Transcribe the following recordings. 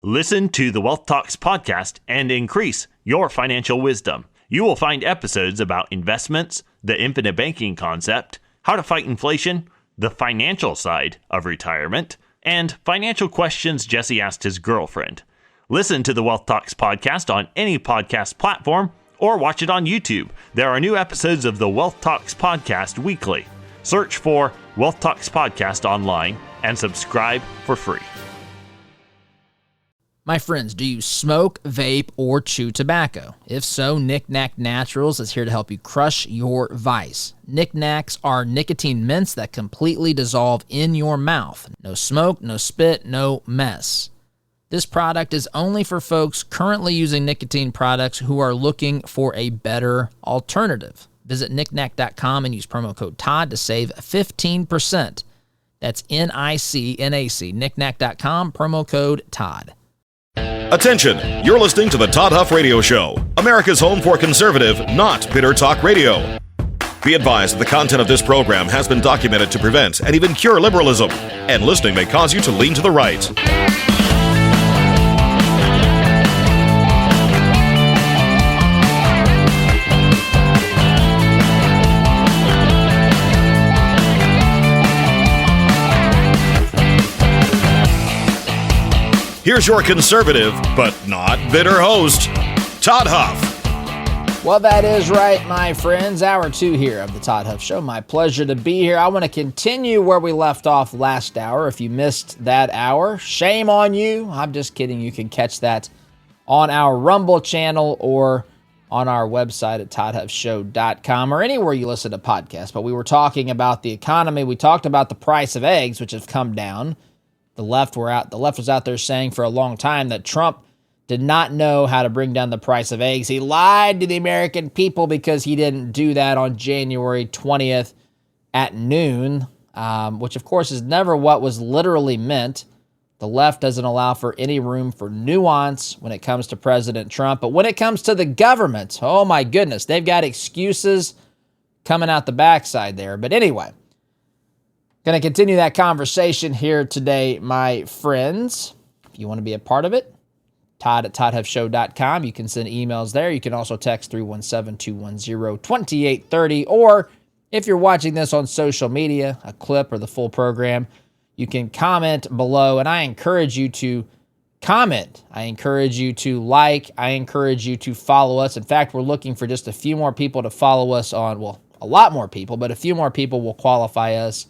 Listen to the Wealth Talks podcast and increase your financial wisdom. You will find episodes about investments, the infinite banking concept, how to fight inflation, the financial side of retirement, and financial questions Jesse asked his girlfriend. Listen to the Wealth Talks podcast on any podcast platform or watch it on YouTube. There are new episodes of the Wealth Talks podcast weekly. Search for Wealth Talks podcast online and subscribe for free. My friends, do you smoke, vape, or chew tobacco? If so, Knick Knack Naturals is here to help you crush your vice. Knick Knacks are nicotine mints that completely dissolve in your mouth. No smoke, no spit, no mess. This product is only for folks currently using nicotine products who are looking for a better alternative. Visit knickknack.com and use promo code Todd to save 15%. That's NICNAC, knickknack.com, promo code Todd. Attention, you're listening to the Todd Huff Radio Show, America's home for conservative, not bitter talk radio. Be advised that the content of this program has been documented to prevent and even cure liberalism, and listening may cause you to lean to the right. Here's your conservative, but not bitter host, Todd Huff. Well, that is right, my friends. Hour 2 here of the Todd Huff Show. My pleasure to be here. I want to continue where we left off last hour. If you missed that hour, shame on you. I'm just kidding. You can catch that on our Rumble channel or on our website at toddhuffshow.com or anywhere you listen to podcasts. But we were talking about the economy. We talked about the price of eggs, which have come down. The left was out there saying for a long time that Trump did not know how to bring down the price of eggs. He lied to the American people because he didn't do that on January 20th at noon, which of course is never what was literally meant. The left doesn't allow for any room for nuance when it comes to President Trump. But when it comes to the government, oh my goodness, they've got excuses coming out the backside there. But anyway, going to continue that conversation here today, my friends. If you want to be a part of it, Todd at toddhuffshow.com. You can send emails there. You can also text 317-210-2830. Or if you're watching this on social media, a clip or the full program, you can comment below. And I encourage you to comment. I encourage you to like. I encourage you to follow us. In fact, we're looking for just a few more people to follow us on, well, a lot more people, but a few more people will qualify us.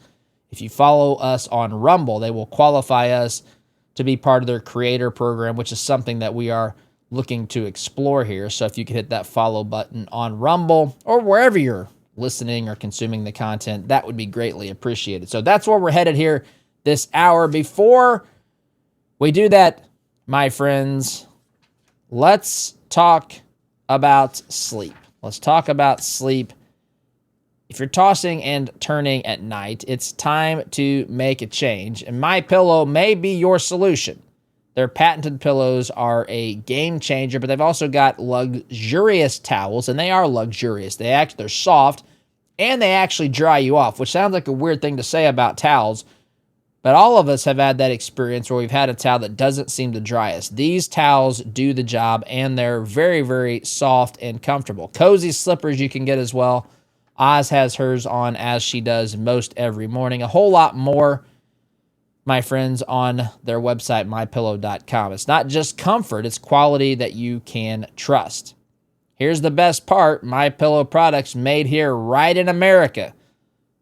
If you follow us on Rumble, they will qualify us to be part of their creator program, which is something that we are looking to explore here. So if you could hit that follow button on Rumble or wherever you're listening or consuming the content, that would be greatly appreciated. So that's where we're headed here this hour. Before we do that, my friends, let's talk about sleep. Let's talk about sleep. If you're tossing and turning at night, it's time to make a change, and MyPillow may be your solution. Their patented pillows are a game changer, but they've also got luxurious towels, and they are luxurious. They're soft, and they actually dry you off, which sounds like a weird thing to say about towels, but all of us have had that experience where we've had a towel that doesn't seem to dry us. These towels do the job, and they're very, very soft and comfortable. Cozy slippers you can get as well. Oz has hers on as she does most every morning. A whole lot more, my friends, on their website, mypillow.com. It's not just comfort, it's quality that you can trust. Here's the best part, MyPillow products made here right in America.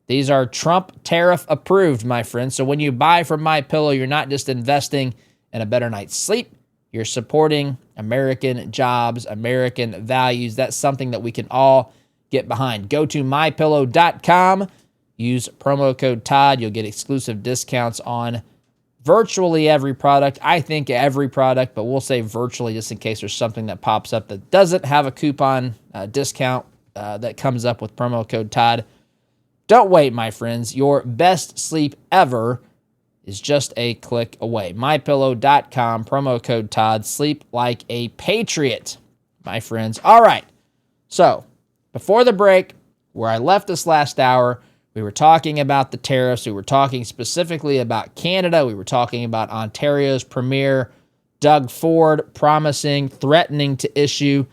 These are Trump tariff approved, my friends. So when you buy from MyPillow, you're not just investing in a better night's sleep, you're supporting American jobs, American values. That's something that we can all get behind. Go to mypillow.com. Use promo code Todd. You'll get exclusive discounts on virtually every product. I think every product, but we'll say virtually just in case there's something that pops up that doesn't have a coupon discount that comes up with promo code Todd. Don't wait, my friends. Your best sleep ever is just a click away. MyPillow.com, promo code Todd. Sleep like a patriot, my friends. All right. So, before the break, where I left this last hour, we were talking about the tariffs. We were talking specifically about Canada. We were talking about Ontario's premier Doug Ford threatening to issue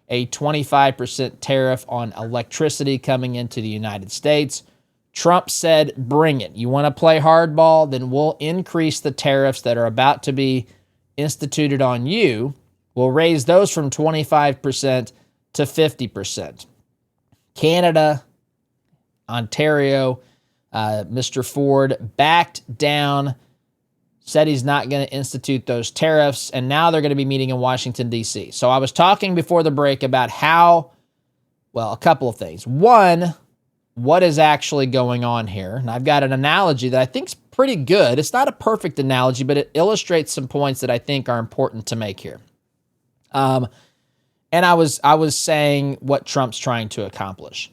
a 25% tariff on electricity coming into the United States. Trump said, bring it. You want to play hardball? Then we'll increase the tariffs that are about to be instituted on you. We'll raise those from 25% to 50%. Canada, Ontario, Mr. Ford backed down, said he's not going to institute those tariffs, and now they're going to be meeting in Washington, D.C. So I was talking before the break about a couple of things. One, what is actually going on here? And I've got an analogy that I think is pretty good. It's not a perfect analogy, but it illustrates some points that I think are important to make here. And I was saying what Trump's trying to accomplish.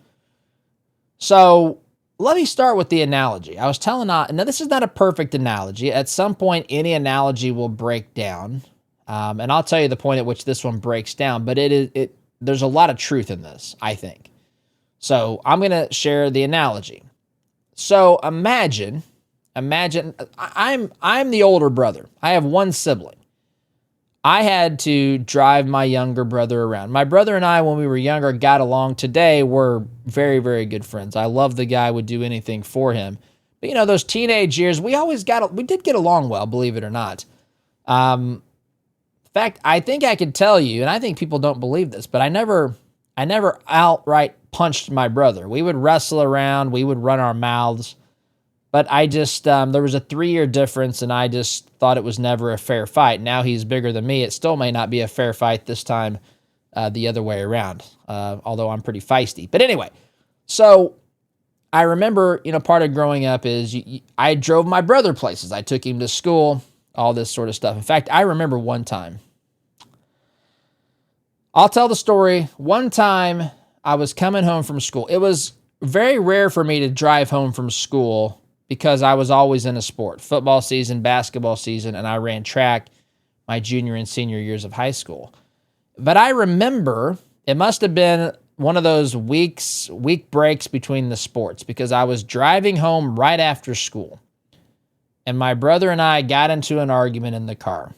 So let me start with the analogy. I was telling, now this is not a perfect analogy. At some point, any analogy will break down. And I'll tell you the point at which this one breaks down, but there's a lot of truth in this, I think. So I'm going to share the analogy. So imagine I'm the older brother. I have one sibling. I had to drive my younger brother around. My brother and I, when we were younger, got along. Today, we're very, very good friends. I love the guy, would do anything for him. But, those teenage years, we did get along well, believe it or not. In fact, I think I could tell you, and I think people don't believe this, but I never outright punched my brother. We would wrestle around. We would run our mouths. But I just, there was a 3-year difference, and I just thought it was never a fair fight. Now he's bigger than me. It still may not be a fair fight this time the other way around, although I'm pretty feisty. But anyway, so I remember, part of growing up is I drove my brother places. I took him to school, all this sort of stuff. In fact, I remember one time. I'll tell the story. One time I was coming home from school. It was very rare for me to drive home from school because I was always in a sport, football season, basketball season, and I ran track my junior and senior years of high school. But I remember it must have been one of those week breaks between the sports because I was driving home right after school, and my brother and I got into an argument in the car.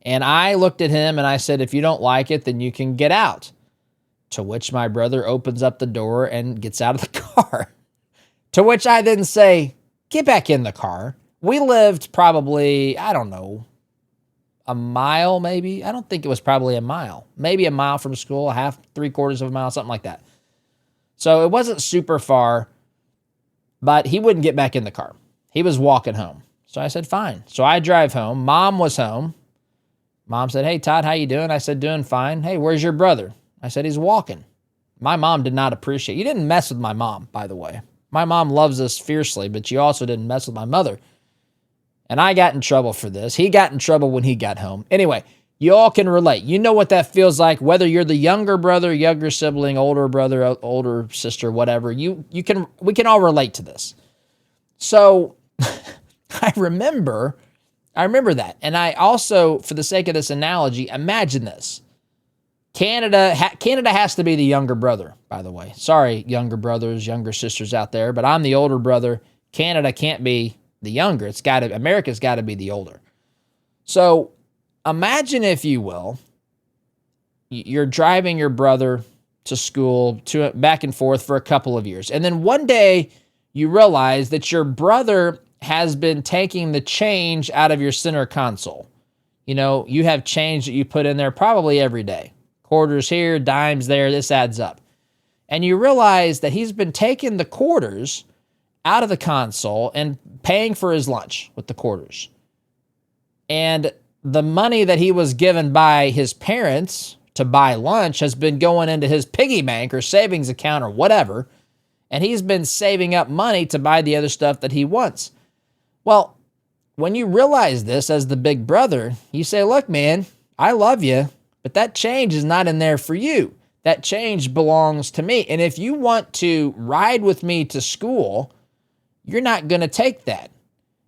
And I looked at him and I said, if you don't like it, then you can get out. To which my brother opens up the door and gets out of the car. To which I then say, get back in the car. We lived probably, I don't know, a mile maybe. I don't think it was probably a mile. Maybe a mile from school, three-quarters of a mile, something like that. So it wasn't super far, but he wouldn't get back in the car. He was walking home. So I said, fine. So I drive home. Mom was home. Mom said, hey, Todd, how you doing? I said, doing fine. Hey, where's your brother? I said, he's walking. My mom did not appreciate. You didn't mess with my mom, by the way. My mom loves us fiercely, but you also didn't mess with my mother. And I got in trouble for this. He got in trouble when he got home. Anyway, you all can relate. You know what that feels like, whether you're the younger brother, younger sibling, older brother, older sister, whatever. We can all relate to this. So I remember that. And I also, for the sake of this analogy, imagine this. Canada has to be the younger brother, by the way. Sorry, younger brothers, younger sisters out there, but I'm the older brother. Canada can't be the younger. America's got to be the older. So imagine, if you will, you're driving your brother to school, back and forth for a couple of years. And then one day you realize that your brother has been taking the change out of your center console. You have change that you put in there probably every day. Quarters here, dimes there, this adds up. And you realize that he's been taking the quarters out of the console and paying for his lunch with the quarters. And the money that he was given by his parents to buy lunch has been going into his piggy bank or savings account or whatever, and he's been saving up money to buy the other stuff that he wants. Well, when you realize this as the big brother, you say, look, man, I love you, but that change is not in there for you. That change belongs to me. And if you want to ride with me to school, you're not going to take that.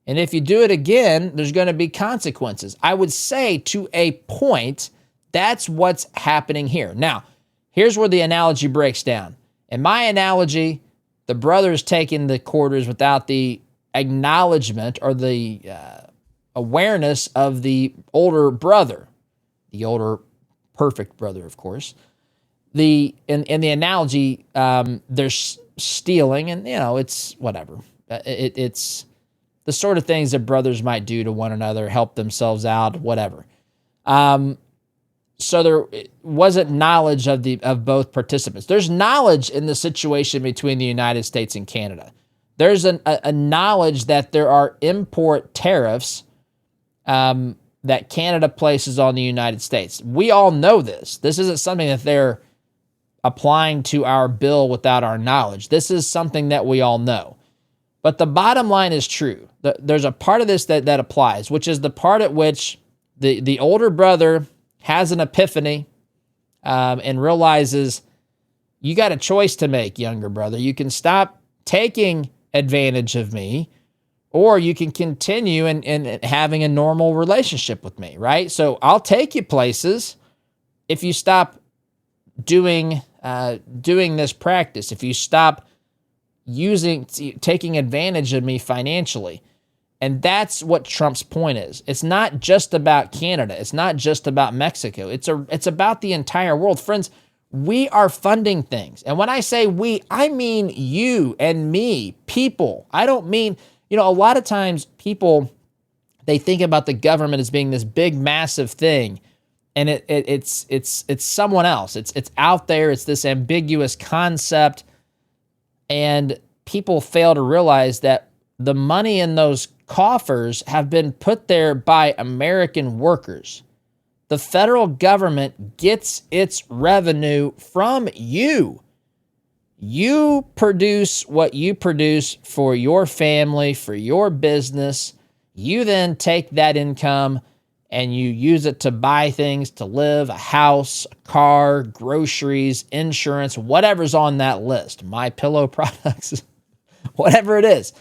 And if you do it again, there's going to be consequences. I would say to a point, that's what's happening here. Now, here's where the analogy breaks down. In my analogy, the brother's taking the quarters without the acknowledgement or the awareness of the older brother, the older perfect brother, of course. In the analogy, they're stealing, and it's whatever. It's the sort of things that brothers might do to one another, help themselves out, whatever. So there wasn't knowledge of both participants. There's knowledge in the situation between the United States and Canada. There's a knowledge that there are import tariffs that Canada places on the United States. We all know this. This isn't something that they're applying to our bill without our knowledge. This is something that we all know. But the bottom line is true. There's a part of this that applies, which is the part at which the older brother has an epiphany and realizes you got a choice to make, younger brother. You can stop taking advantage of me, or you can continue and having a normal relationship with me, right? So I'll take you places if you stop doing this practice, if you stop taking advantage of me financially. And that's what Trump's point is. It's not just about Canada. It's not just about Mexico. It's about the entire world. Friends, we are funding things. And when I say we, I mean you and me, people. I don't mean, a lot of times people, they think about the government as being this big, massive thing. And it's someone else. It's out there. It's this ambiguous concept. And people fail to realize that the money in those coffers have been put there by American workers. The federal government gets its revenue from you. You produce what you produce for your family, for your business. You then take that income and you use it to buy things, to live, a house, a car, groceries, insurance, whatever's on that list, My Pillow products, whatever it is.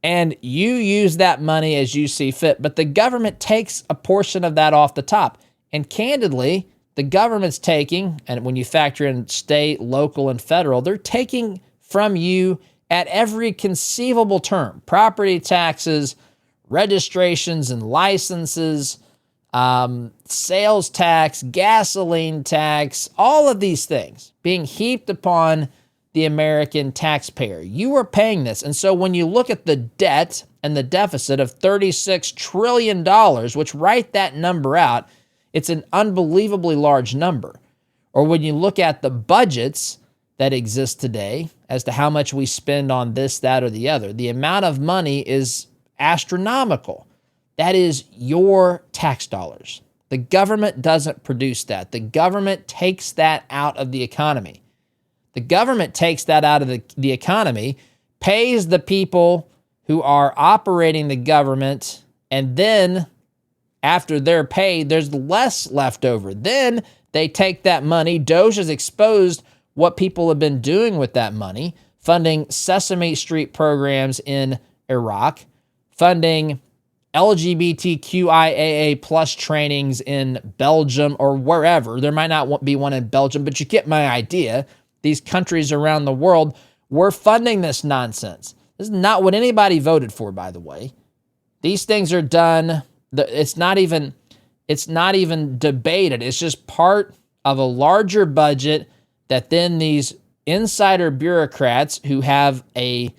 And you use that money as you see fit, but the government takes a portion of that off the top. And candidly, the government's taking, and when you factor in state, local, and federal, they're taking from you at every conceivable term: property taxes, registrations and licenses, sales tax, gasoline tax, all of these things being heaped upon the American taxpayer. You are paying this. And so when you look at the debt and the deficit of $36 trillion, which write that number out, it's an unbelievably large number. Or when you look at the budgets that exist today as to how much we spend on this, that, or the other, the amount of money is astronomical. That is your tax dollars. The government doesn't produce that. The government takes that out of the economy. The government takes that out of the economy, pays the people who are operating the government, and then after they're paid, there's less left over. Then they take that money. Doge has exposed what people have been doing with that money, funding Sesame Street programs in Iraq, funding LGBTQIAA plus trainings in Belgium or wherever. There might not be one in Belgium, but you get my idea. These countries around the world were funding this nonsense. This is not what anybody voted for, by the way. These things are done. It's not even debated. It's just part of a larger budget that then these insider bureaucrats who have a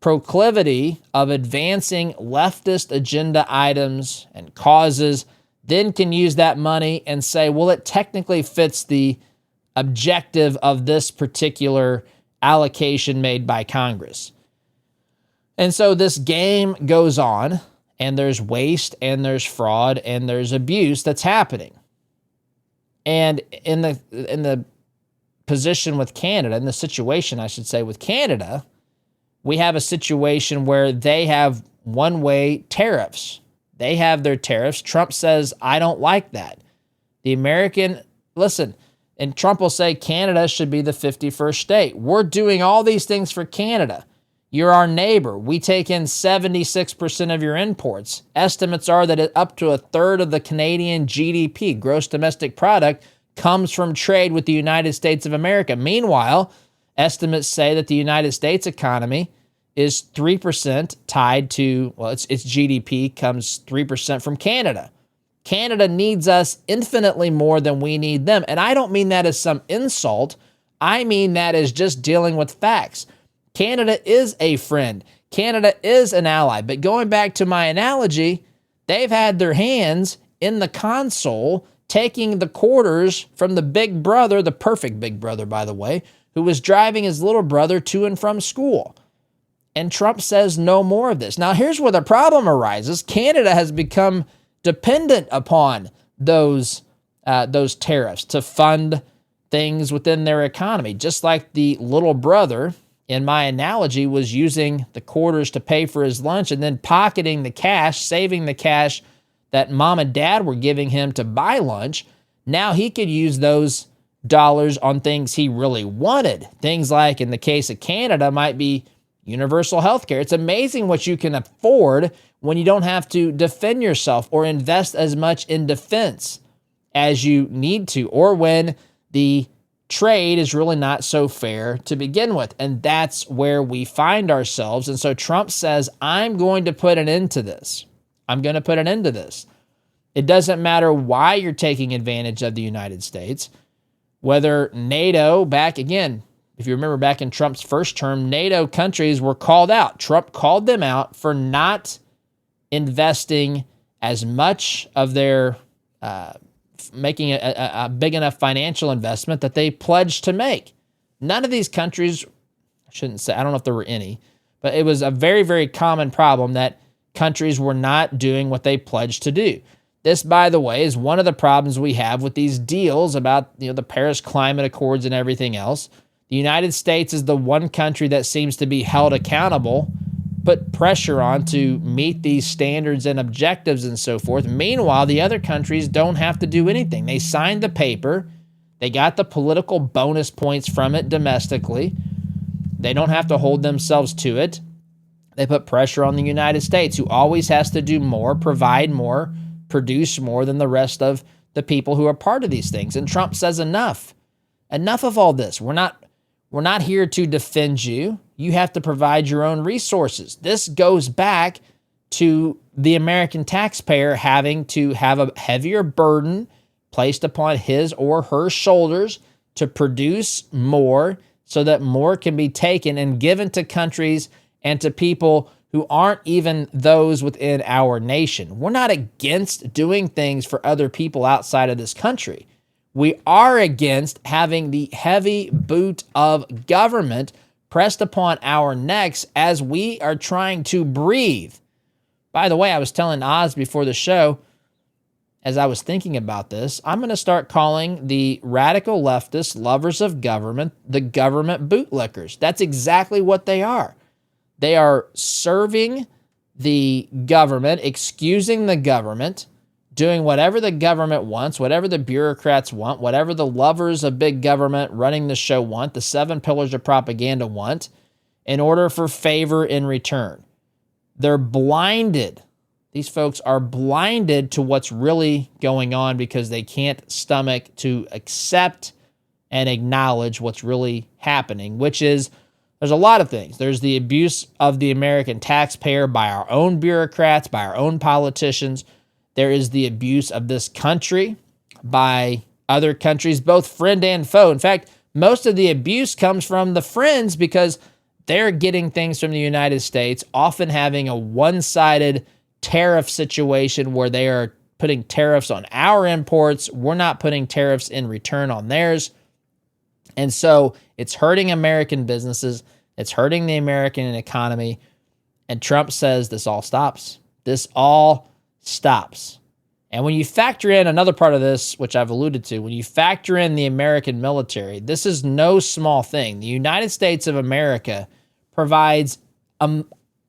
proclivity of advancing leftist agenda items and causes then can use that money and say, well, it technically fits the objective of this particular allocation made by Congress. And so this game goes on, and there's waste, and there's fraud, and there's abuse that's happening. And in the position with Canada, in the situation, I should say, with Canada, we have a situation where they have one-way tariffs. They have their tariffs. Trump says, I don't like that. Listen, and Trump will say Canada should be the 51st state. We're doing all these things for Canada. You're our neighbor. We take in 76% of your imports. Estimates are that up to a third of the Canadian GDP, gross domestic product, comes from trade with the United States of America. Meanwhile, estimates say that the United States economy is 3% tied to, well, its GDP comes 3% from Canada. Canada needs us infinitely more than we need them. And I don't mean that as some insult. I mean that as just dealing with facts. Canada is a friend. Canada is an ally. But going back to my analogy, they've had their hands in the console, taking the quarters from the big brother, the perfect big brother, by the way, who was driving his little brother to and from school. And Trump says no more of this. Now, here's where the problem arises. Canada has become dependent upon those tariffs to fund things within their economy, just like the little brother in my analogy was using the quarters to pay for his lunch and then pocketing the cash, saving the cash that mom and dad were giving him to buy lunch. Now he could use those dollars on things he really wanted. Things like, in the case of Canada, might be universal health care. It's amazing what you can afford when you don't have to defend yourself or invest as much in defense as you need to, or when the trade is really not so fair to begin with. And that's where we find ourselves. And so Trump says, I'm going to put an end to this. I'm going to put an end to this. It doesn't matter why you're taking advantage of the United States, whether NATO, back again, if you remember back in Trump's first term, NATO countries were called out. Trump called them out for not investing as much of their, making a big enough financial investment that they pledged to make. None of these countries, I shouldn't say, I don't know if there were any, but it was a very, very common problem that countries were not doing what they pledged to do. This, by the way, is one of the problems we have with these deals about, the Paris Climate Accords and everything else. The United States is the one country that seems to be held accountable, put pressure on to meet these standards and objectives and so forth. Meanwhile, the other countries don't have to do anything. They signed the paper. They got the political bonus points from it domestically. They don't have to hold themselves to it. They put pressure on the United States, who always has to do more, provide more, produce more than the rest of the people who are part of these things. And Trump says, enough. Enough of all this. We're not here to defend you. You have to provide your own resources. This goes back to the American taxpayer having to have a heavier burden placed upon his or her shoulders to produce more so that more can be taken and given to countries and to people who aren't even those within our nation. We're not against doing things for other people outside of this country. We are against having the heavy boot of government pressed upon our necks as we are trying to breathe. By the way, I was telling Oz before the show, as I was thinking about this, I'm going to start calling the radical leftists lovers of government the government bootlickers. That's exactly what they are. They are serving the government, excusing the government, doing whatever the government wants, whatever the bureaucrats want, whatever the lovers of big government running the show want, the 7 pillars of propaganda want, in order for favor in return. They're blinded. These folks are blinded to what's really going on because they can't stomach to accept and acknowledge what's really happening, which is, there's a lot of things. There's the abuse of the American taxpayer by our own bureaucrats, by our own politicians. There is the abuse of this country by other countries, both friend and foe. In fact, most of the abuse comes from the friends because they're getting things from the United States, often having a one-sided tariff situation where they are putting tariffs on our imports. We're not putting tariffs in return on theirs. And so it's hurting American businesses. It's hurting the American economy. And Trump says this all stops. This all stops. And when you factor in another part of this, which I've alluded to, when you factor in the American military, this is no small thing. The United States of America provides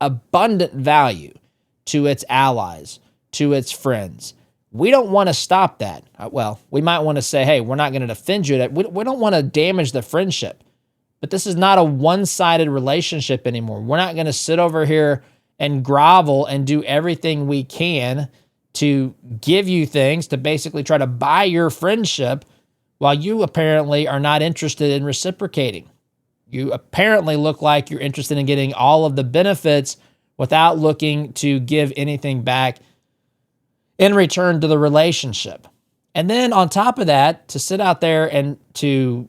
abundant value to its allies, to its friends. We don't want to stop that. Well, we might want to say, hey, we're not going to defend you. We don't want to damage the friendship. But this is not a one-sided relationship anymore. We're not going to sit over here and grovel and do everything we can to give you things to basically try to buy your friendship while you apparently are not interested in reciprocating. You apparently look like you're interested in getting all of the benefits without looking to give anything back in return to the relationship. And then on top of that, to sit out there and to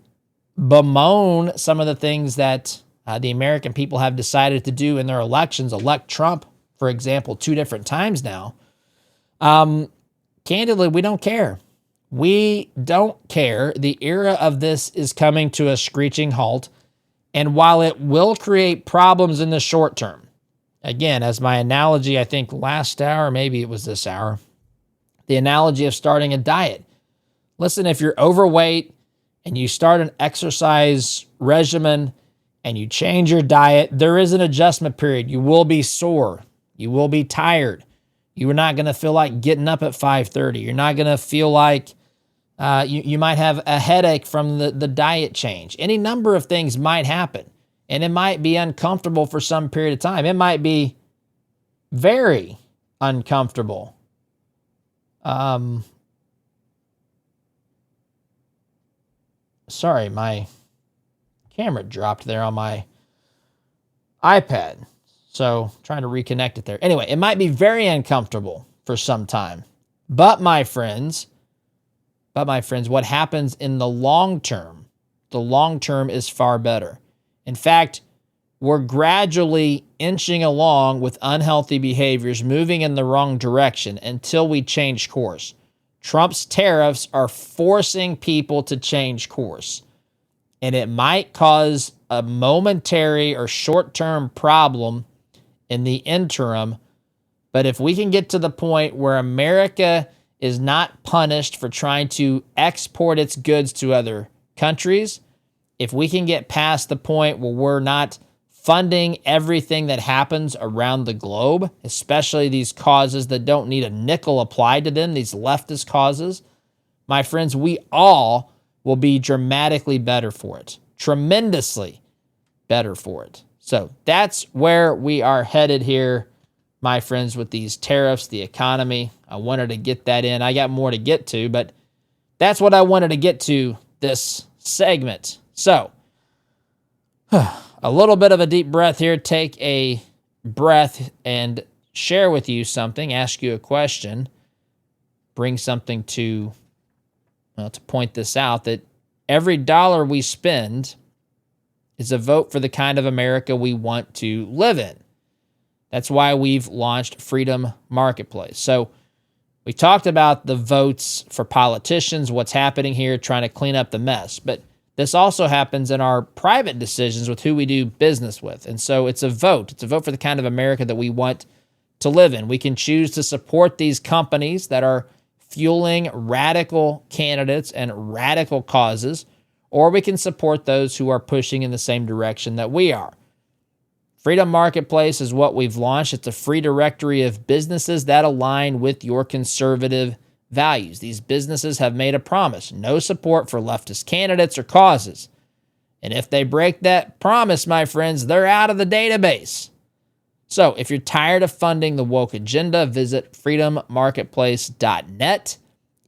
bemoan some of the things that the American people have decided to do in their elections, elect Trump, for example, 2 different times now. Candidly, we don't care. We don't care. The era of this is coming to a screeching halt. And while it will create problems in the short term, again, as my analogy, I think last hour, maybe it was this hour, the analogy of starting a diet. Listen, if you're overweight and you start an exercise regimen and you change your diet, there is an adjustment period. You will be sore. You will be tired. You are not going to feel like getting up at 5:30. You're not going to feel like you might have a headache from the diet change. Any number of things might happen, and it might be uncomfortable for some period of time. It might be very uncomfortable. Sorry, my camera dropped there on my iPad. So trying to reconnect it there. Anyway, it might be very uncomfortable for some time. But my friends, what happens in the long term is far better. In fact, we're gradually inching along with unhealthy behaviors, moving in the wrong direction until we change course. Trump's tariffs are forcing people to change course. And it might cause a momentary or short-term problem in the interim. But if we can get to the point where America is not punished for trying to export its goods to other countries, if we can get past the point where we're not funding everything that happens around the globe, especially these causes that don't need a nickel applied to them, these leftist causes, my friends, we all will be dramatically better for it, tremendously better for it. So that's where we are headed here, my friends, with these tariffs, the economy. I wanted to get that in. I got more to get to, but that's what I wanted to get to this segment. So, a little bit of a deep breath here. Take a breath and share with you something, ask you a question, bring something to point this out, that every dollar we spend is a vote for the kind of America we want to live in. That's why we've launched Freedom Marketplace. So we talked about the votes for politicians, what's happening here, trying to clean up the mess. But this also happens in our private decisions with who we do business with. And so it's a vote. It's a vote for the kind of America that we want to live in. We can choose to support these companies that are fueling radical candidates and radical causes, or we can support those who are pushing in the same direction that we are. Freedom Marketplace is what we've launched. It's a free directory of businesses that align with your conservative values. These businesses have made a promise: no support for leftist candidates or causes. And if they break that promise, my friends, they're out of the database. So if you're tired of funding the woke agenda, visit freedommarketplace.net.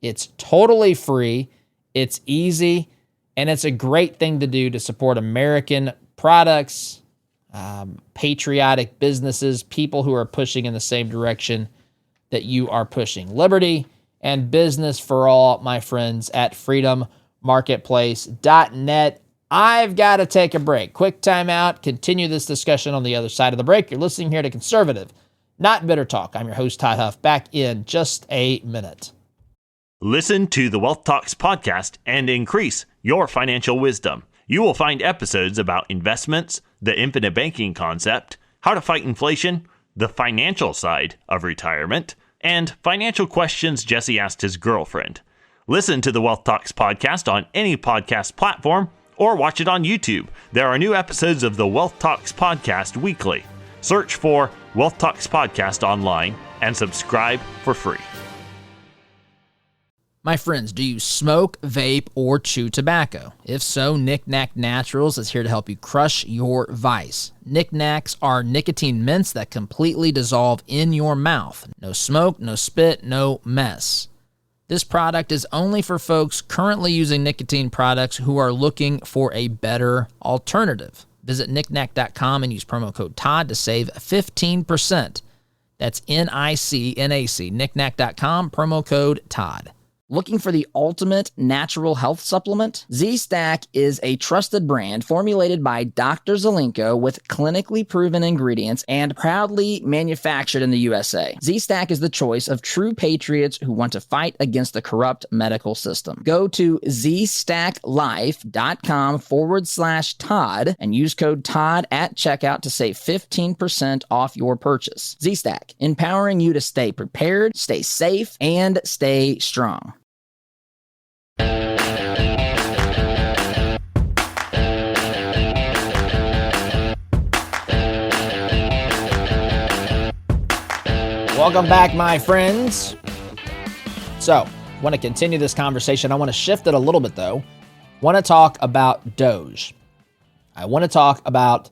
It's totally free, it's easy, and it's a great thing to do to support American products, patriotic businesses, people who are pushing in the same direction that you are pushing. Liberty and business for all, my friends, at freedommarketplace.net. I've got to take a break. Quick timeout. Continue this discussion on the other side of the break. You're listening here to Conservative, Not Bitter Talk. I'm your host, Todd Huff. Back in just a minute. Listen to the Wealth Talks podcast and increase your financial wisdom. You will find episodes about investments, the infinite banking concept, how to fight inflation, the financial side of retirement, and financial questions Jesse asked his girlfriend. Listen to the Wealth Talks podcast on any podcast platform or watch it on YouTube. There are new episodes of the Wealth Talks podcast weekly. Search for Wealth Talks podcast online and subscribe for free. My friends, do you smoke, vape, or chew tobacco? If so, Knick Knack Naturals is here to help you crush your vice. Knick Knacks are nicotine mints that completely dissolve in your mouth. No smoke, no spit, no mess. This product is only for folks currently using nicotine products who are looking for a better alternative. Visit knickknack.com and use promo code Todd to save 15%. That's NICNAC, knickknack.com, promo code Todd. Looking for the ultimate natural health supplement? Z-Stack is a trusted brand formulated by Dr. Zelenko with clinically proven ingredients and proudly manufactured in the USA. Z-Stack is the choice of true patriots who want to fight against the corrupt medical system. Go to zstacklife.com/Todd and use code Todd at checkout to save 15% off your purchase. Z-Stack, empowering you to stay prepared, stay safe, and stay strong. Welcome back, my friends. So, I want to continue this conversation. I want to shift it a little bit, though. I want to talk about Doge. I want to talk about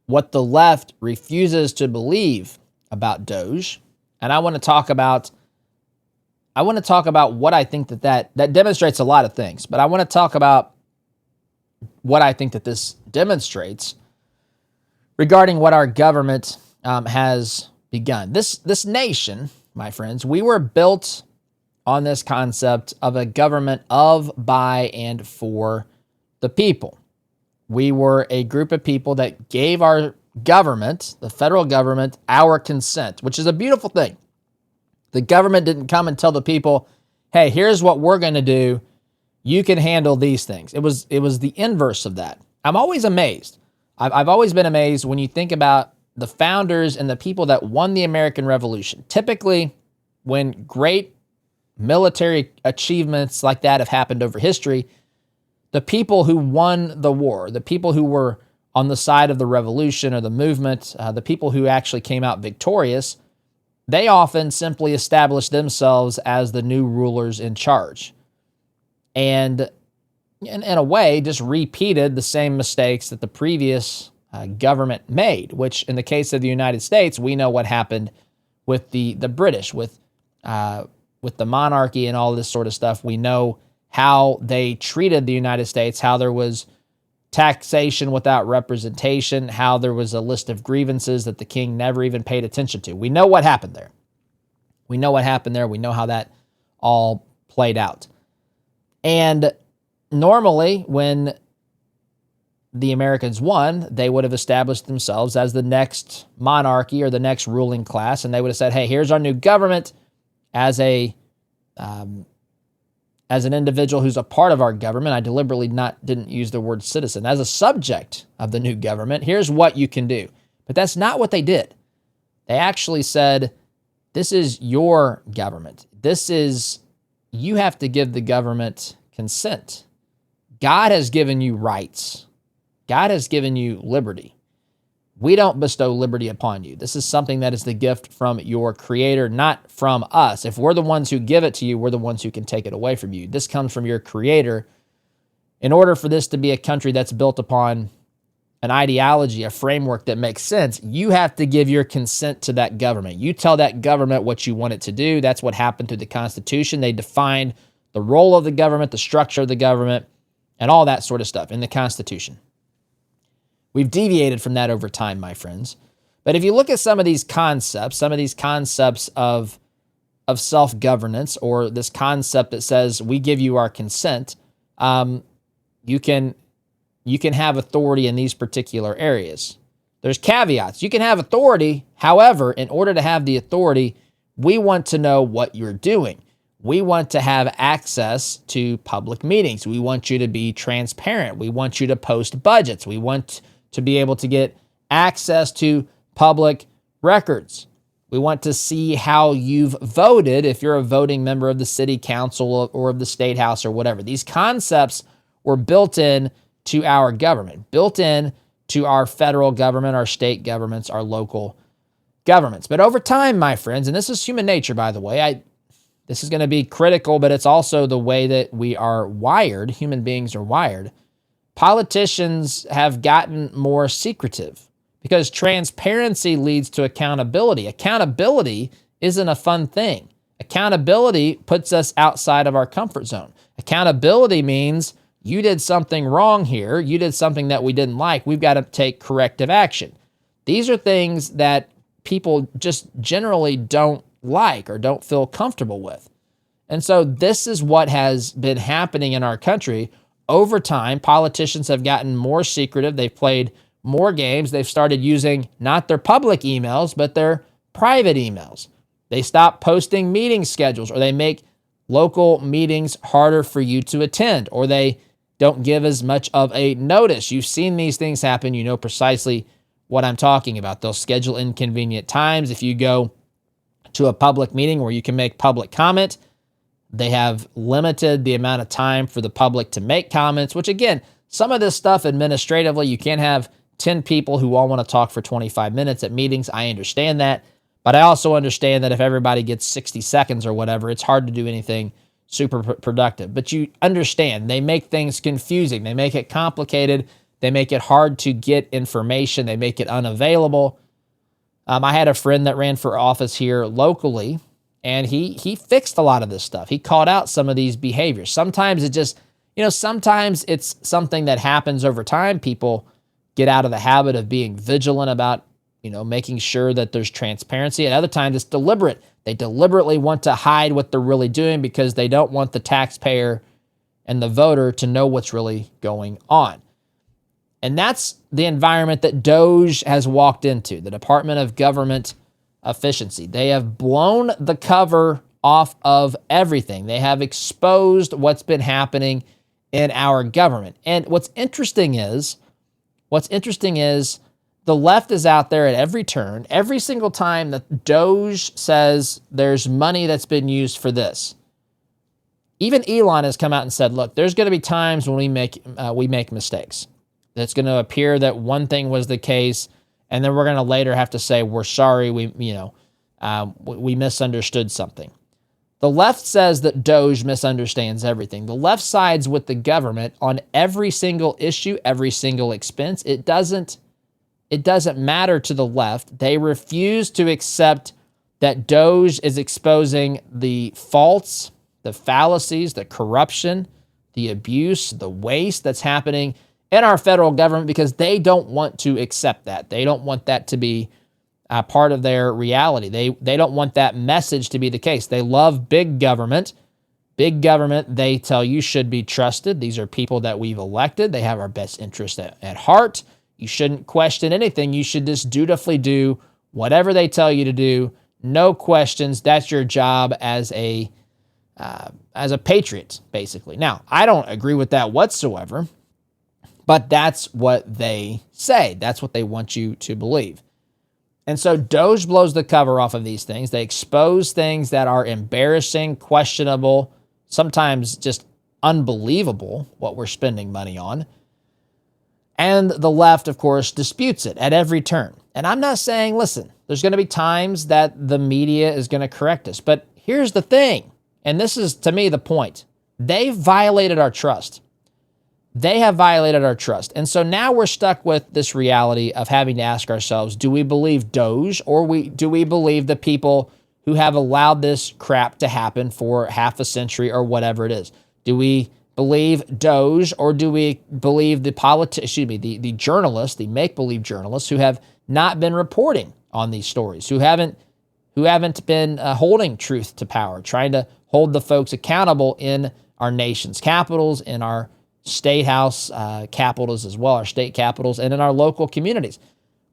what the left refuses to believe about Doge. And I want to talk about what I think that demonstrates a lot of things. But I want to talk about what I think that this demonstrates regarding what our government has begun. This nation, my friends, we were built on this concept of a government of, by, and for the people. We were a group of people that gave our government, the federal government, our consent, which is a beautiful thing. The government didn't come and tell the people, hey, here's what we're going to do. You can handle these things. It was the inverse of that. I'm always amazed. I've always been amazed when you think about the founders and the people that won the American Revolution. Typically, when great military achievements like that have happened over history, the people who won the war, the people who were on the side of the revolution or the movement, the people who actually came out victorious, they often simply established themselves as the new rulers in charge. And in a way, just repeated the same mistakes that the previous government made, which in the case of the United States, we know what happened with the British, with the monarchy and all this sort of stuff. We know how they treated the United States, how there was taxation without representation, how there was a list of grievances that the king never even paid attention to. We know what happened there. We know how that all played out. And normally, when the Americans won, they would have established themselves as the next monarchy or the next ruling class, and they would have said, hey, here's our new government as an individual who's a part of our government. I deliberately didn't use the word citizen. As a subject of the new government, here's what you can do. But that's not what they did. They actually said, this is your government. You have to give the government consent. God has given you rights. God has given you liberty. We don't bestow liberty upon you. This is something that is the gift from your Creator, not from us. If we're the ones who give it to you, we're the ones who can take it away from you. This comes from your Creator. In order for this to be a country that's built upon an ideology, a framework that makes sense, you have to give your consent to that government. You tell that government what you want it to do. That's what happened through the Constitution. They defined the role of the government, the structure of the government, and all that sort of stuff in the Constitution. We've deviated from that over time, my friends. But if you look at some of these concepts of self-governance, or this concept that says we give you our consent, you can have authority in these particular areas. There's caveats. You can have authority. However, in order to have the authority, we want to know what you're doing. We want to have access to public meetings. We want you to be transparent. We want you to post budgets. We want to be able to get access to public records. We want to see how you've voted if you're a voting member of the city council or of the state house or whatever. These concepts were built in to our government, built in to our federal government, our state governments, our local governments. But over time, my friends, and this is human nature, by the way, this is going to be critical, but it's also the way that we are wired. Human beings are wired. Politicians have gotten more secretive because transparency leads to accountability. Accountability isn't a fun thing. Accountability puts us outside of our comfort zone. Accountability means you did something wrong here. You did something that we didn't like. We've got to take corrective action. These are things that people just generally don't like or don't feel comfortable with. And so this is what has been happening in our country. Over time, politicians have gotten more secretive. They've played more games. They've started using not their public emails, but their private emails. They stop posting meeting schedules, or they make local meetings harder for you to attend, or they don't give as much of a notice. You've seen these things happen. You know precisely what I'm talking about. They'll schedule inconvenient times. If you go to a public meeting where you can make public comment, they have limited the amount of time for the public to make comments, which again, some of this stuff administratively, you can't have 10 people who all want to talk for 25 minutes at meetings. I understand that. But I also understand that if everybody gets 60 seconds or whatever, it's hard to do anything super productive. But you understand, they make things confusing. They make it complicated. They make it hard to get information. They make it unavailable. I had a friend that ran for office here locally, and he fixed a lot of this stuff. He called out some of these behaviors. Sometimes it just, sometimes it's something that happens over time. People get out of the habit of being vigilant about making sure that there's transparency. At other times, it's deliberate. They deliberately want to hide what they're really doing because they don't want the taxpayer and the voter to know what's really going on. And that's the environment that DOGE has walked into, the Department of Government Efficiency. They have blown the cover off of everything. They have exposed what's been happening in our government. And what's interesting is the left is out there at every turn, every single time that DOGE says there's money that's been used for this. Even Elon has come out and said, look, there's going to be times when we make mistakes. It's going to appear that one thing was the case, and then we're going to later have to say, we're sorry, we misunderstood something. The left says that DOGE misunderstands everything. The left sides with the government on every single issue, every single expense. It doesn't matter to the left. They refuse to accept that DOGE is exposing the faults, the fallacies, the corruption, the abuse, the waste that's happening in our federal government because they don't want to accept that. They don't want that to be part of their reality. They don't want that message to be the case. They love big government. Big government, they tell you, should be trusted. These are people that we've elected. They have our best interest at heart. You shouldn't question anything. You should just dutifully do whatever they tell you to do. No questions. That's your job as a patriot, basically. Now, I don't agree with that whatsoever, but that's what they say. That's what they want you to believe. And so DOGE blows the cover off of these things. They expose things that are embarrassing, questionable, sometimes just unbelievable what we're spending money on. And the left, of course, disputes it at every turn. And I'm not saying, listen, there's going to be times that the media is going to correct us. But here's the thing, and this is, to me, the point. They've violated our trust. They have violated our trust. And so now we're stuck with this reality of having to ask ourselves, do we believe DOGE or do we believe the people who have allowed this crap to happen for half a century or whatever it is? Do we believe DOGE or do we believe the journalists, the make-believe journalists who have not been reporting on these stories, who haven't been holding truth to power, trying to hold the folks accountable in our nation's capitals, in our state house capitals as well, our state capitals, and in our local communities.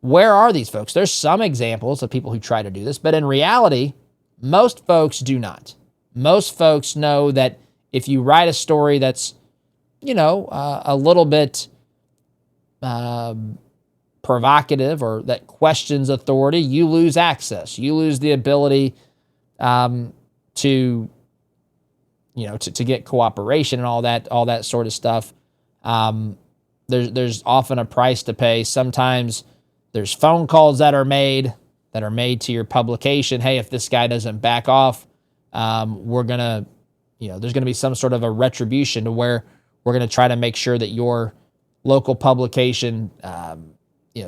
Where are these folks? There's some examples of people who try to do this, but in reality, most folks do not. Most folks know that if you write a story that's, a little bit provocative or that questions authority, you lose access. You lose the ability to get cooperation and all that sort of stuff. There's often a price to pay. Sometimes there's phone calls that are made to your publication. Hey, if this guy doesn't back off, there's gonna be some sort of a retribution to where we're gonna try to make sure that your local publication,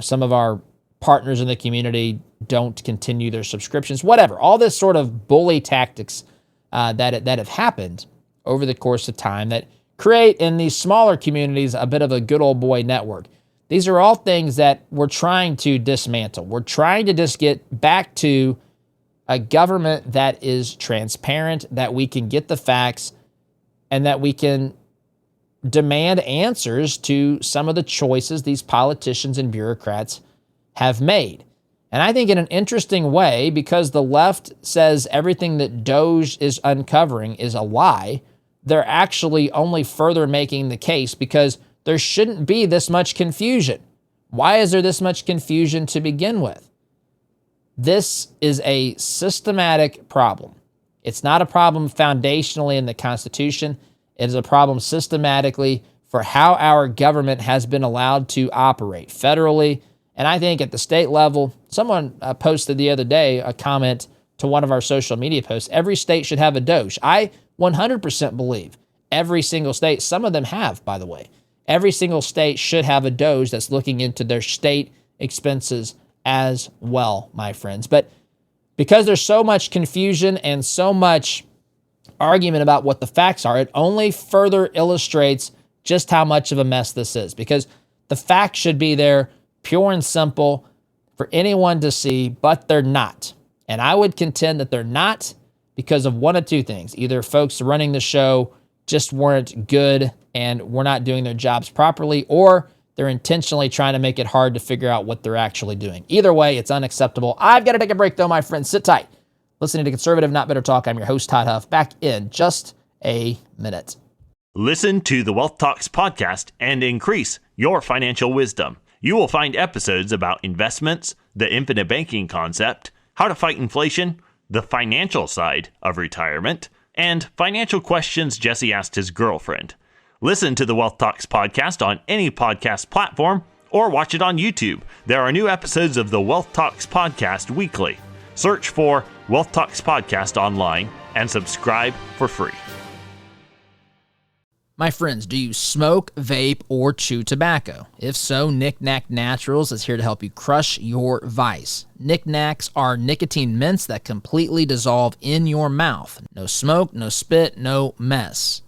some of our partners in the community don't continue their subscriptions, whatever. All this sort of bully tactics that have happened over the course of time that create in these smaller communities a bit of a good old boy network. These are all things that we're trying to dismantle. We're trying to just get back to a government that is transparent, that we can get the facts, and that we can demand answers to some of the choices these politicians and bureaucrats have made. And I think in an interesting way, because the left says everything that Doge is uncovering is a lie, they're actually only further making the case because there shouldn't be this much confusion. Why is there this much confusion to begin with? This is a systematic problem. It's not a problem foundationally in the Constitution. It is a problem systematically for how our government has been allowed to operate federally. And I think at the state level, someone posted the other day a comment to one of our social media posts. Every state should have a Doge. I 100% believe every single state, some of them have, by the way, every single state should have a Doge that's looking into their state expenses as well, my friends. But because there's so much confusion and so much argument about what the facts are, it only further illustrates just how much of a mess this is, because the facts should be there, pure and simple, for anyone to see, but they're not. And I would contend that they're not because of one of two things. Either folks running the show just weren't good and were not doing their jobs properly, or they're intentionally trying to make it hard to figure out what they're actually doing. Either way, it's unacceptable. I've got to take a break, though, my friends. Sit tight. Listening to Conservative Not Bitter Talk, I'm your host, Todd Huff. Back in just a minute. Listen to the Wealth Talks podcast and increase your financial wisdom. You will find episodes about investments, the infinite banking concept, how to fight inflation, the financial side of retirement, and financial questions Jesse asked his girlfriend. Listen to the Wealth Talks podcast on any podcast platform or watch it on YouTube. There are new episodes of the Wealth Talks podcast weekly. Search for Wealth Talks podcast online and subscribe for free. My friends, do you smoke, vape, or chew tobacco? If so, Knick Knack Naturals is here to help you crush your vice. Knick Knacks are nicotine mints that completely dissolve in your mouth. No smoke, no spit, no mess.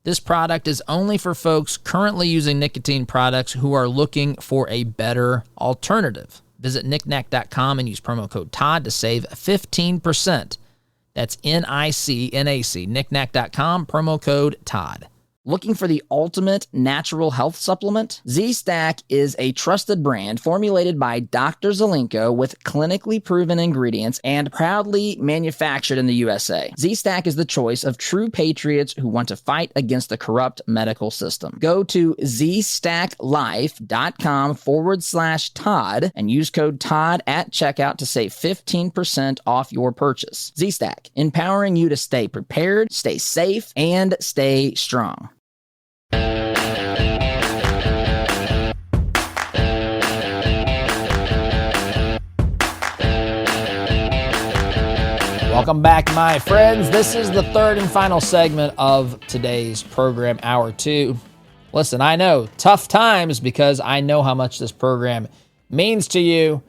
This product is only for folks currently using nicotine products who are looking for a better alternative. Visit knickknack.com and use promo code Todd to save 15%. That's NICNAC, knickknack.com, promo code Todd. Looking for the ultimate natural health supplement? Z-Stack is a trusted brand formulated by Dr. Zelenko with clinically proven ingredients and proudly manufactured in the USA. Z-Stack is the choice of true patriots who want to fight against the corrupt medical system. Go to zstacklife.com/Todd and use code Todd at checkout to save 15% off your purchase. Z-Stack, empowering you to stay prepared, stay safe, and stay strong. Welcome back, my friends. This is the third and final segment of today's program, Hour 2. Listen, I know, tough times because I know how much this program means to you. In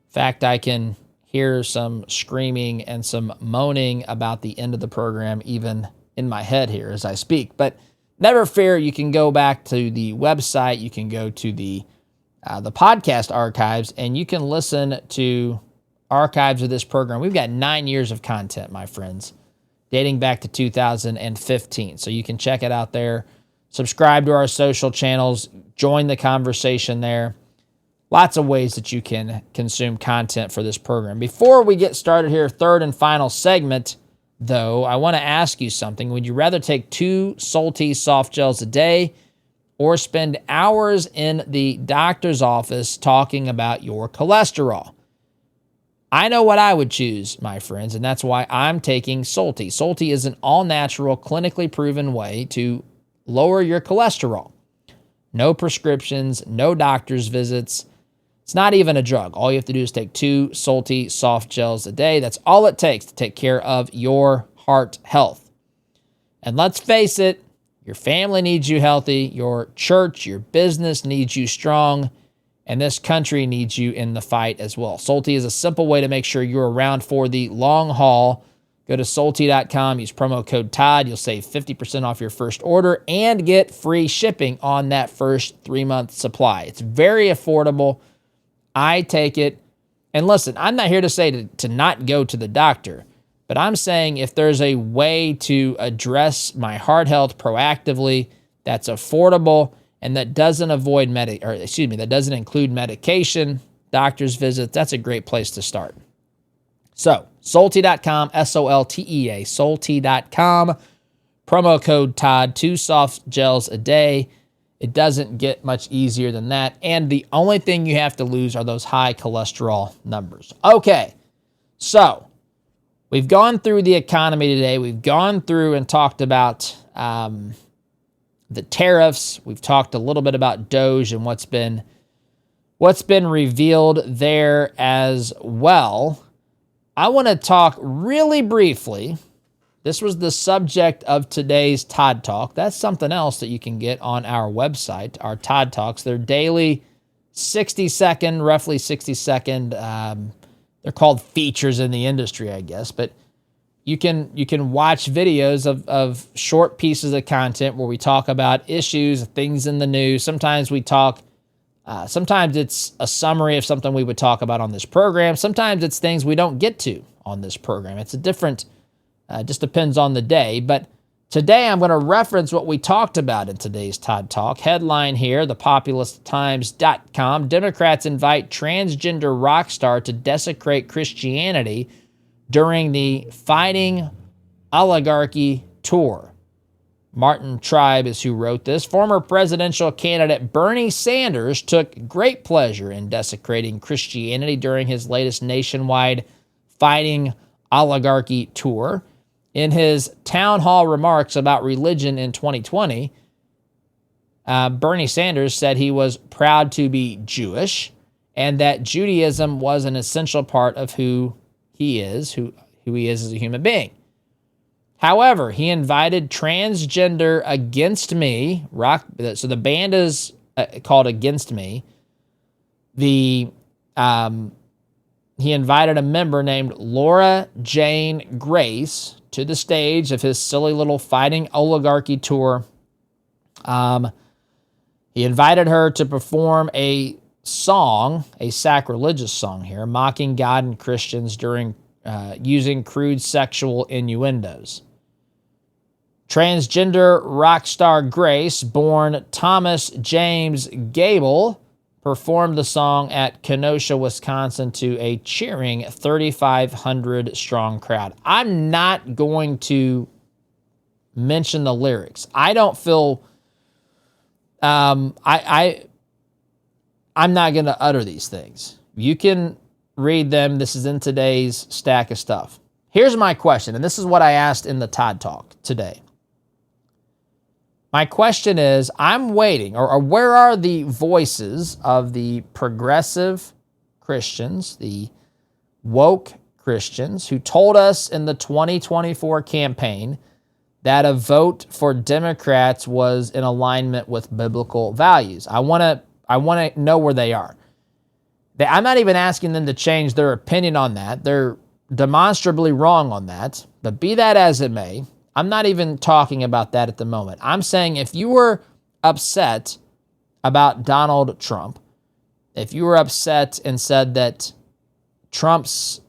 fact, I can hear some screaming and some moaning about the end of the program even in my head here as I speak. But never fear, you can go back to the website, you can go to the podcast archives, and you can listen to archives of this program. We've got 9 years of content, my friends, dating back to 2015. So you can check it out there. Subscribe to our social channels. Join the conversation there. Lots of ways that you can consume content for this program. Before we get started here, third and final segment, though, I want to ask you something. Would you rather take 2 salty soft gels a day or spend hours in the doctor's office talking about your cholesterol? I know what I would choose, my friends, and that's why I'm taking Salty. Salty is an all-natural, clinically proven way to lower your cholesterol. No prescriptions, no doctor's visits. It's not even a drug. All you have to do is take 2 Salty soft gels a day. That's all it takes to take care of your heart health. And let's face it, your family needs you healthy, your church, your business needs you strong, and this country needs you in the fight as well. Salty is a simple way to make sure you're around for the long haul. Go to salty.com, use promo code Todd. You'll save 50% off your first order and get free shipping on that first 3-month supply. It's very affordable. I take it. And listen, I'm not here to say to not go to the doctor, but I'm saying if there's a way to address my heart health proactively, that's affordable and that doesn't that doesn't include medication, doctor's visits, that's a great place to start. So, salty.com, SOLTEA, salty.com, promo code Todd, 2 soft gels a day. It doesn't get much easier than that. And the only thing you have to lose are those high cholesterol numbers. Okay, so we've gone through the economy today. We've gone through and talked about the tariffs. We've talked a little bit about Doge and what's been revealed there as well. I want to talk really briefly. This was the subject of today's Todd Talk. That's something else that you can get on our website, our Todd Talks. They're daily, roughly 60-second. They're called features in the industry, I guess. But you can watch videos of short pieces of content where we talk about issues, things in the news. Sometimes we talk. Sometimes it's a summary of something we would talk about on this program. Sometimes it's things we don't get to on this program. It's a different, just depends on the day. But today I'm going to reference what we talked about in today's Todd Talk. Headline here, thepopulisttimes.com. Democrats invite transgender rock star to desecrate Christianity during the Fighting Oligarchy tour. Martin Tribe is who wrote this. Former presidential candidate Bernie Sanders took great pleasure in desecrating Christianity during his latest nationwide Fighting Oligarchy tour. In his town hall remarks about religion in 2020, Bernie Sanders said he was proud to be Jewish and that Judaism was an essential part of who he is as a human being. However, he invited Transgender Against Me, so the band is called Against Me. He invited a member named Laura Jane Grace to the stage of his silly little Fighting Oligarchy tour. He invited her to perform a song, a sacrilegious song here, mocking God and Christians during using crude sexual innuendos. Transgender rock star Grace, born Thomas James Gable, performed the song at Kenosha, Wisconsin to a cheering 3,500 crowd. I'm not going to mention the lyrics. I don't feel I'm not going to utter these things. You can read them. This is in today's stack of stuff. Here's my question, and this is what I asked in the Todd Talk today. My question is, I'm waiting, or where are the voices of the progressive Christians, the woke Christians, who told us in the 2024 campaign that a vote for Democrats was in alignment with biblical values? I want to know where they are. I'm not even asking them to change their opinion on that. They're demonstrably wrong on that. But be that as it may, I'm not even talking about that at the moment. I'm saying if you were upset about Donald Trump, if you were upset and said that Trump's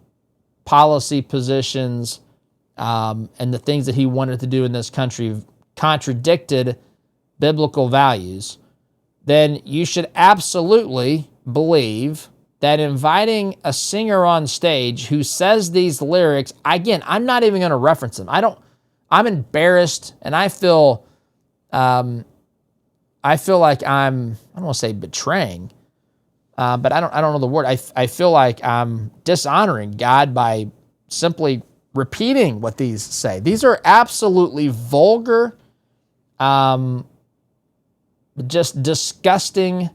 policy positions and the things that he wanted to do in this country contradicted biblical values, then you should absolutely believe that inviting a singer on stage who says these lyrics, again, I'm not even going to reference them. I'm embarrassed, and I feel like I don't want to say betraying, but I don't know the word. I feel like I'm dishonoring God by simply repeating what these say. These are absolutely vulgar, just disgusting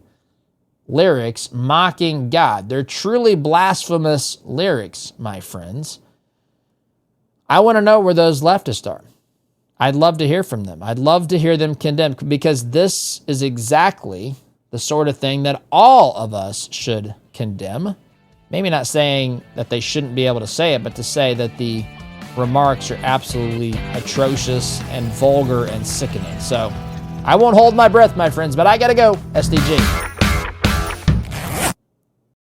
lyrics mocking God. They're truly blasphemous lyrics, my friends. I want to know where those leftists are. I'd love to hear from them. I'd love to hear them condemned, because this is exactly the sort of thing that all of us should condemn. Maybe not saying that they shouldn't be able to say it, but to say that the remarks are absolutely atrocious and vulgar and sickening. So I won't hold my breath, my friends, but I gotta go. SDG.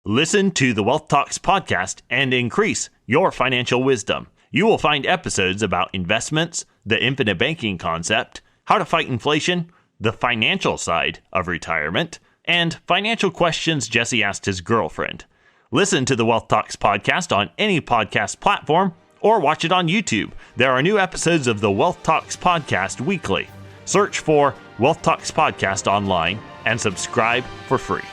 Listen to the Wealth Talks podcast and increase your financial wisdom. You will find episodes about investments, the infinite banking concept, how to fight inflation, the financial side of retirement, and financial questions Jesse asked his girlfriend. Listen to the Wealth Talks podcast on any podcast platform or watch it on YouTube. There are new episodes of the Wealth Talks podcast weekly. Search for Wealth Talks podcast online and subscribe for free.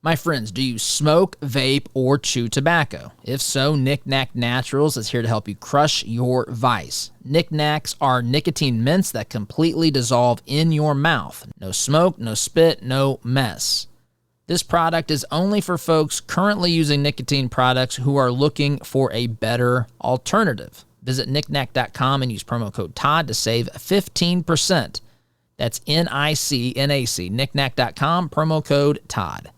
My friends, do you smoke, vape, or chew tobacco? If so, Knick Knack Naturals is here to help you crush your vice. Knick Knacks are nicotine mints that completely dissolve in your mouth. No smoke, no spit, no mess. This product is only for folks currently using nicotine products who are looking for a better alternative. Visit knickknack.com and use promo code Todd to save 15%. That's NICNAC, knickknack.com, promo code Todd.